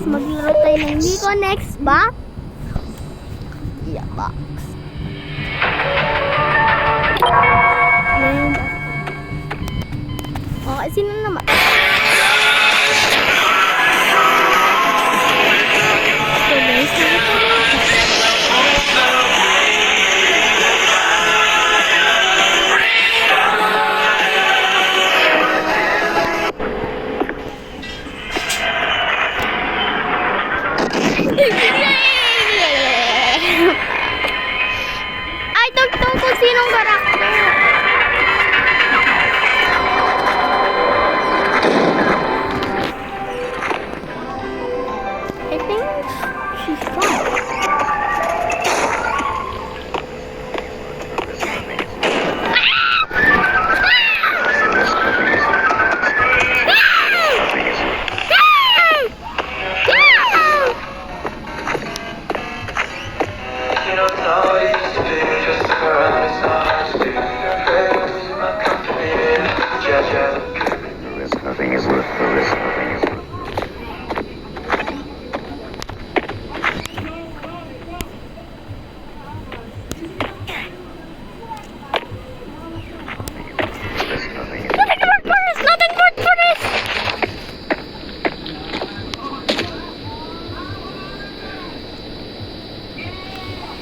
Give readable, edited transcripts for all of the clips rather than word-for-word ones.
maglaro tayo ng Nico Next Box. Yeah, box. Okay, sino naman? So guys, I don't know kung sinong karakter. I think she's fun. Nothing is worth the risk. Nothing is worth. Nothing is Nothing worked for this! Nothing worked for this!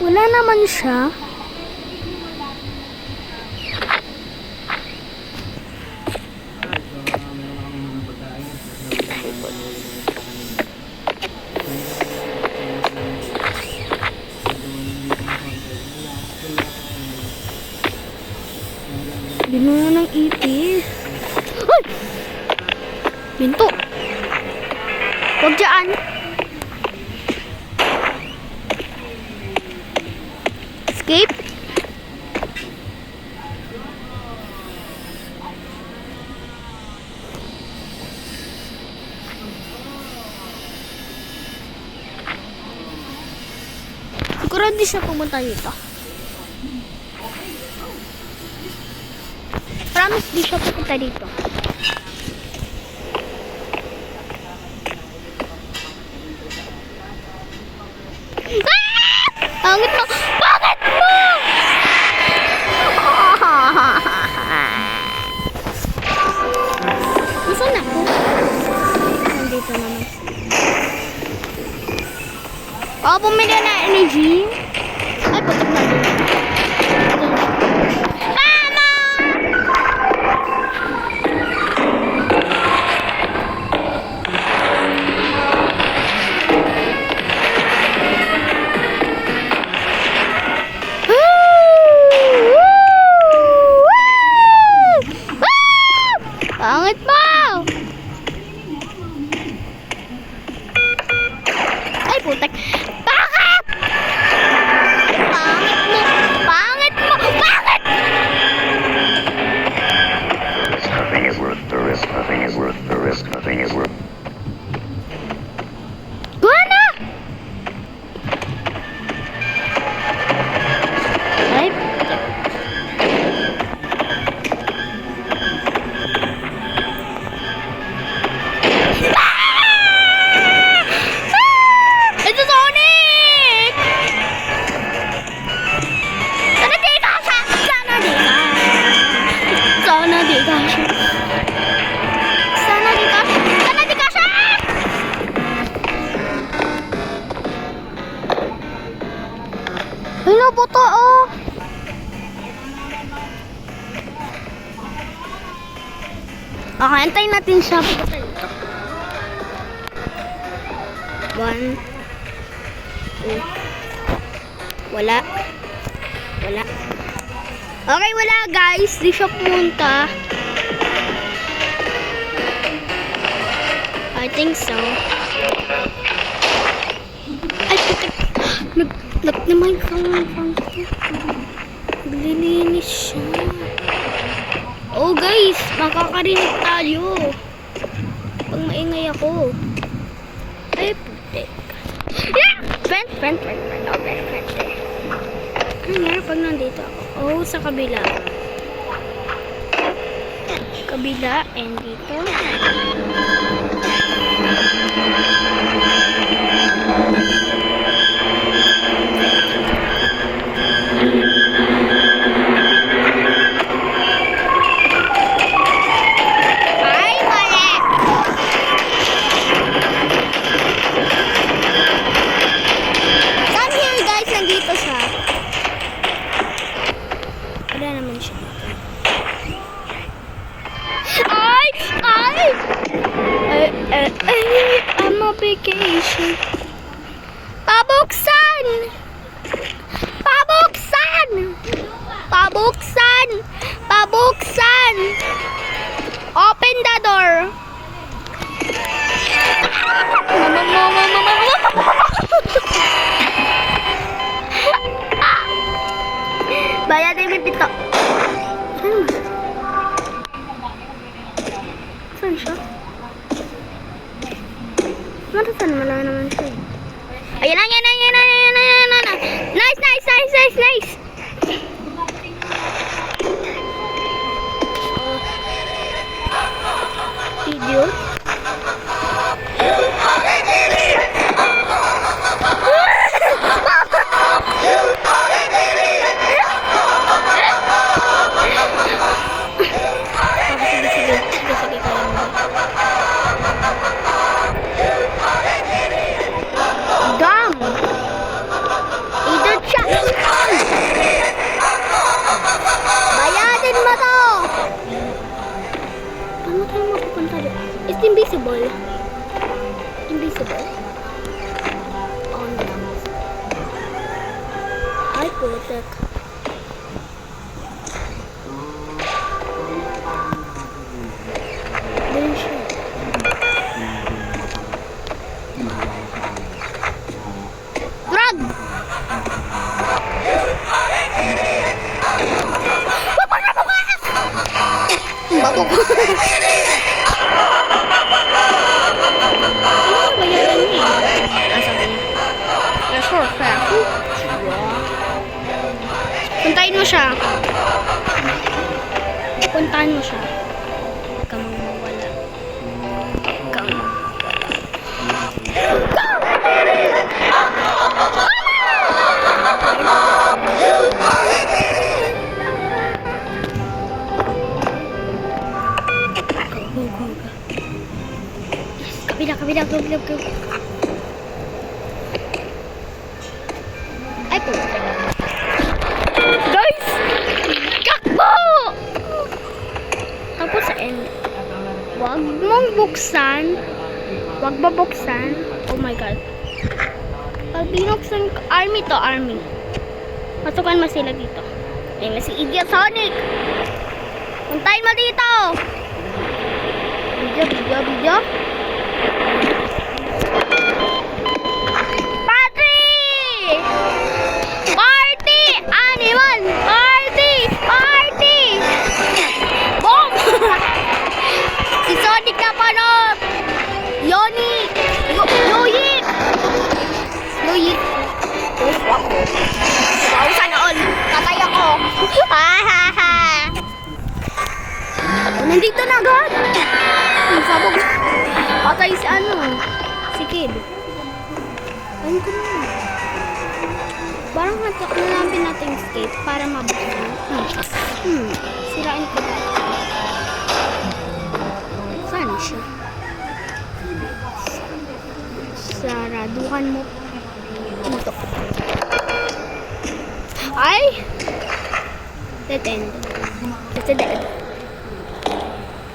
Wala naman siya. Binuno ng ipis. Ay! Binto. Huwag dyan. Escape. Siguro di siya pumunta dito. Promise di siya pupunta dito. Ah! Angit mo! Bakit mo? Nasaan ako? Nandito naman. Oh, bumili na energy. Ay, putok na dito. Pangit mo! Ay, putek. Bakit? Pangit mo! Pangit mo! Bakit? Nothing is worth the risk. Nothing is worth the risk. Nothing is worth. Kuha na! Ay, putek. Ito Sonic! Sana di ka siya! Sana di ka! Sana di ka siya! Sana di ka siya! Sana di ka siya! Ay, nabuto oh! Okay, antayin natin siya. One. Two. Wala. Wala. Okay, wala guys. Di siya pumunta. I think so. Ay, putik. Nag naman kang naglilinis siya. Oh guys, makakarinig tayo. Pag maingay ako. Ay, putik. Yeah! Vent. Oh, vent. Ano nga pag nandito ako? Oh, sa kabila. Kabila and dito. vacation. Pabuksan! Pabuksan! Pabuksan! Pabuksan! Open the door! Bayad yung pito. Saan siya? Matasan mo lang naman siya. Ayan na, ayan na, ayan na, ayan na, ayan na. Nice, nice, nice, nice, nice. Video. Gum! Either chat! Bayadin mo to! Paano tayo mapupunta doon? It's invisible. Invisible. On the ay, putek. Doon siya. Drag! Bago ko. Ano ba yan niya? Sabi niya. Sure, fair. Puntahin mo siya. Puntahin mo siya. Huwag kang mawala. Huwag kang kabila. Ay po. Guys! Kakbo! Tapos sa end. Huwag mong buksan. Huwag babuksan. Oh my god. Pag binuksan ko, army to, army. Masukan mo sila dito. Ayun na si Idiot Sonic. Puntahin mo dito. Video. Party! Animal! Party! Boom! Si Sonic na panot! Yoni! Yoyik! Wow, sana all! Tatay ako! Nandito na agad! Sabog! Patay si si Kid. Ayun ko na. Parang natin natin escape para mabuksan. Sirain ko ba? Saan siya? Saraduhan mo. Ito. Ay! Dead end. It's a dead.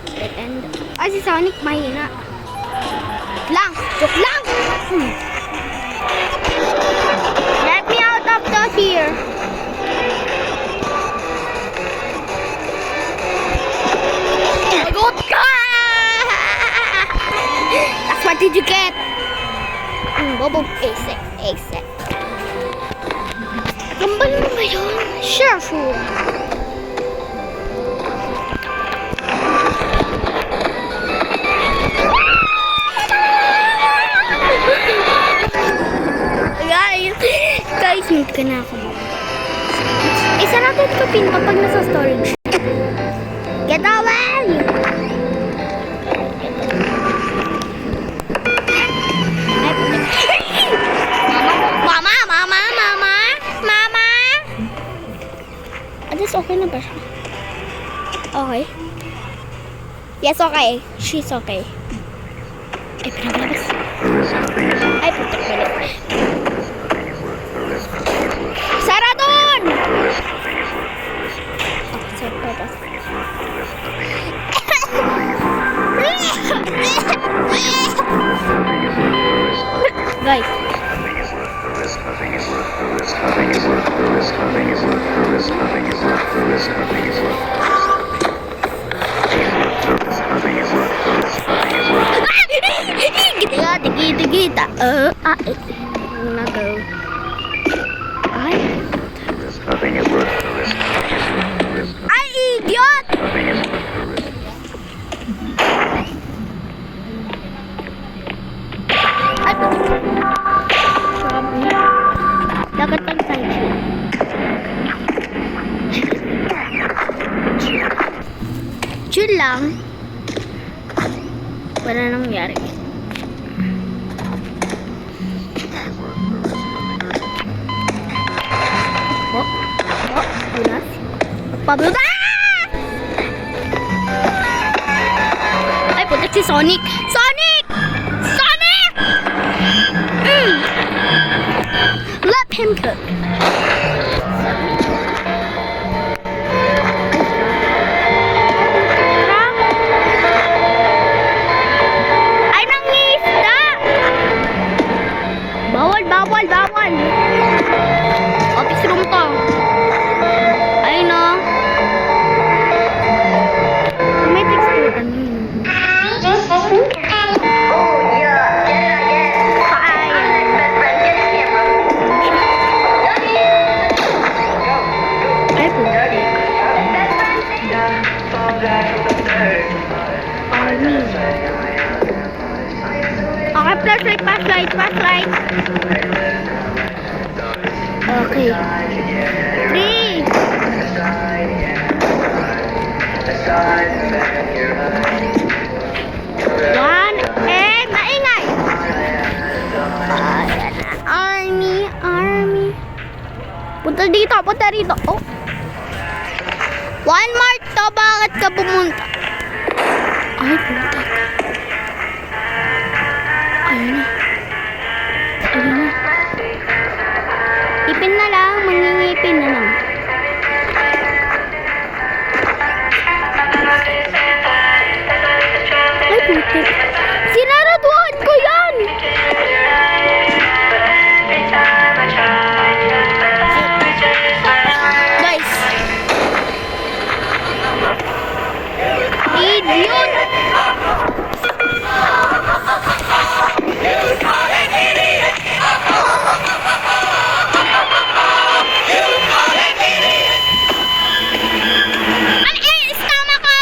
Dead end. Ay, si Sonic mahina. Joke lang! Let me out of here. Lagot ka! That's what did you get? Bobo, A-sec. Gambal mo ba yun? Sure. Guys, mute ka na ako. Isa natin ko pin kapag nasa storage. Get away! Mama! Adas, okay na ba siya? Okay. Yes, okay. She's okay. Ay, pinaglabas. Ay, putok balik. Sara doon! Guys, Nothing is worth the risk. Nothing is worth the risk. Nothing is worth the risk. Nothing is worth the risk. Nothing is worth the risk. Nothing is worth the risk. Nothing is worth the risk. Nothing is worth the risk. Kita. Gonna go. Ay, Nothing is worth the risk. Nothing is worth the risk. ay, idiot! Nothing is worth the risk. Ay, sabi. Dapat pag-side chill lang. Wala nangyari. Bulas. Pablo. Ay, putik si Sonic. Sonic! Sonic! Let him cook. Ay, nangisda! Bawal, bawal, bawal. Office room to. Ay, no. May texture ano yun. Ay, putik. Okay, flashlight, flashlight, flashlight. Okay. 3. One, and maingay. Ayan na. Army, army. Punta dito, punta rito. Oh. Walmart to, bakit ka pumunta? Ay, pumunta. Ayun na. Ayun na. Ipin na lang, mangingipin na lang. Ay, putik. Sinaraduhan ko yan! Guys. Idiot! Ay, iskama ko!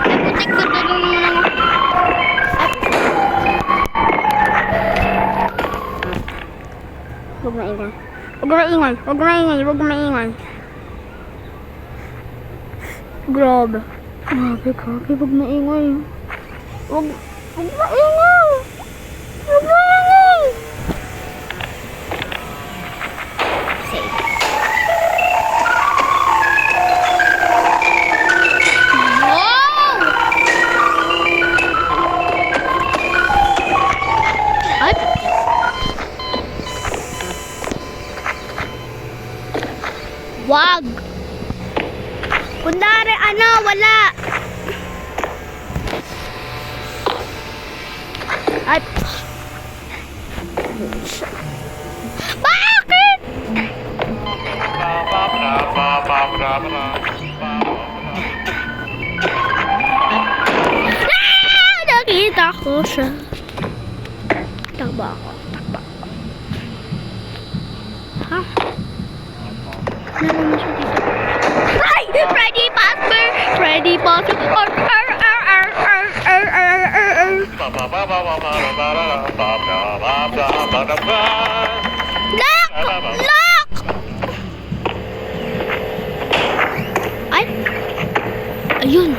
Ay, putik, dadalong naman ako. Huwag maingay. Huwag maingay. Huwag maingay. Huwag maingay. Grabe. Grabe, grabe. Huwag maingay. Huwag maingay. Huwag maingay. Safe. Wow! Ay! Wag! Kundari, ano, wala! Ay! Bakit? Nakita ko siya. Takba ako. Takba ako. Ha? Naman siya dito. Ay! Freddy Fazbear! Freddy Fazbear! Lock! Lock! Ay! Ayun!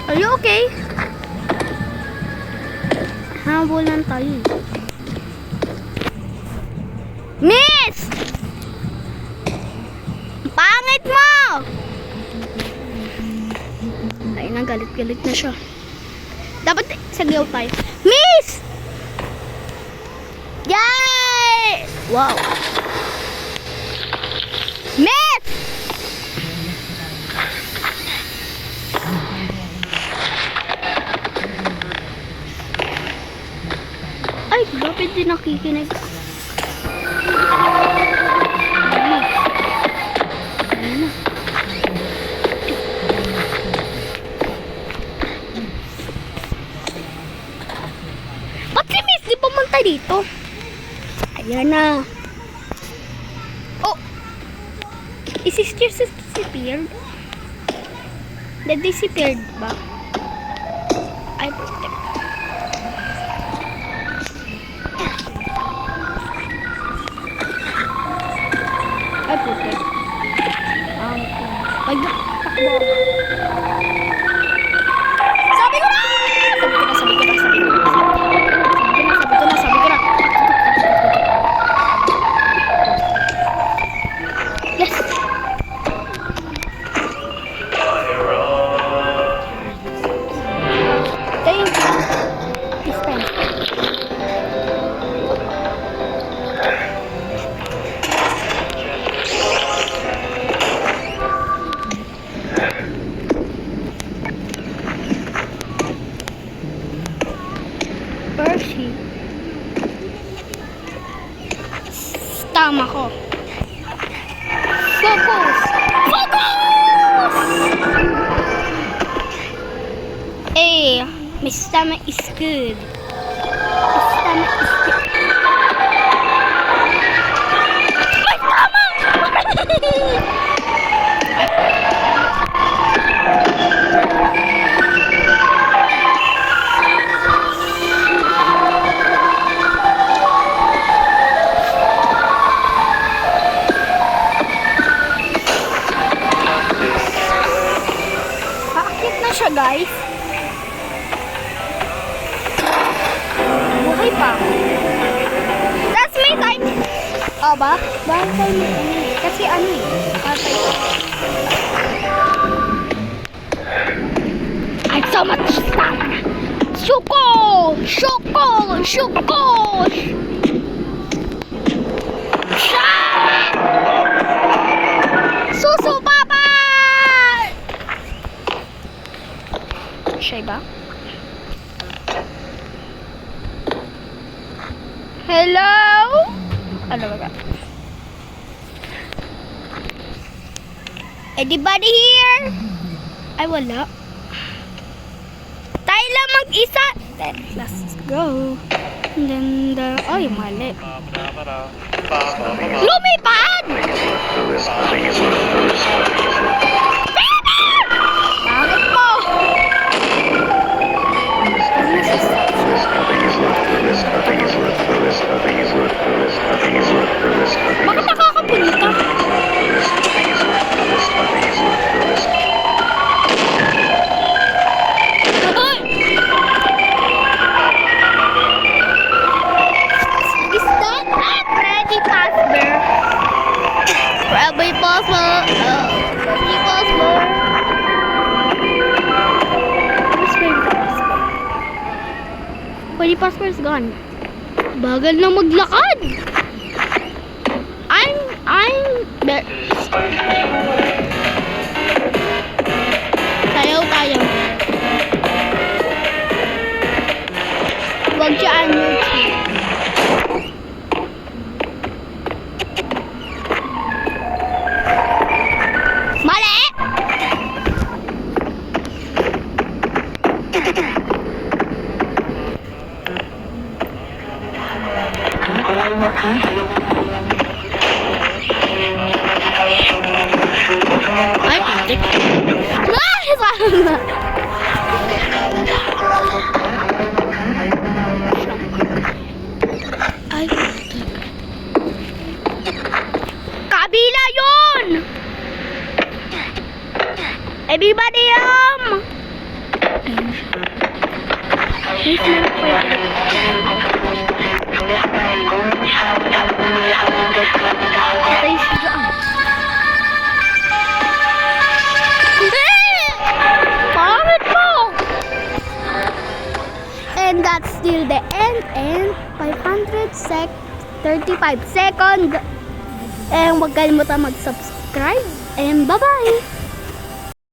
Are you okay? Habulan tayo. Miss! Pangit mo! Ay, nagalit-galit na siya. Dapat sagyaw tayo. Miss! Yay! Wow. Miss! Ay, bakit di nakikinig? Ba't si Miss di pumunta dito? Ayan na. Oh! Is this just disappeared? That disappeared ba? Ay, putik. Ay, putik. Ay, takbo. Sabi ko na! Sabi ko na. Yes! Thank you. This time. Percy. Tama ko. Focus! Focus! Eh, my stomach is good. My stomach is good. My stomach! Paakit na siya, guys. Buhay pa. That's my time. O ba? Bakit tayo mo? Kasi ano eh. Patay. I have so much stamina. Shuko! Shuko! Shuko! Susu Papa! Siya ba? Hello? Ano ba? Anybody here? Ay, wala. Tayo lang mag-isa. Then, let's go. And then, ay, mali. Lumipad! Bakit mo? Bakit nakakapunita? Ay! Is that Freddy Fazbear? Freddy Fazbear. Freddy Fazbear. Where's Freddy Fazbear? Freddy Fazbear is gone. Bagal na maglakad. Sayaw tayo. Huwag siya energy. Mali! Ay, putik. Ay, putik. Kabila yun! Everybody Patay siya dyan. Hindi! Bakit mo? And that's still the end. And 35 second. And huwag kalimutan mag-subscribe. And bye-bye!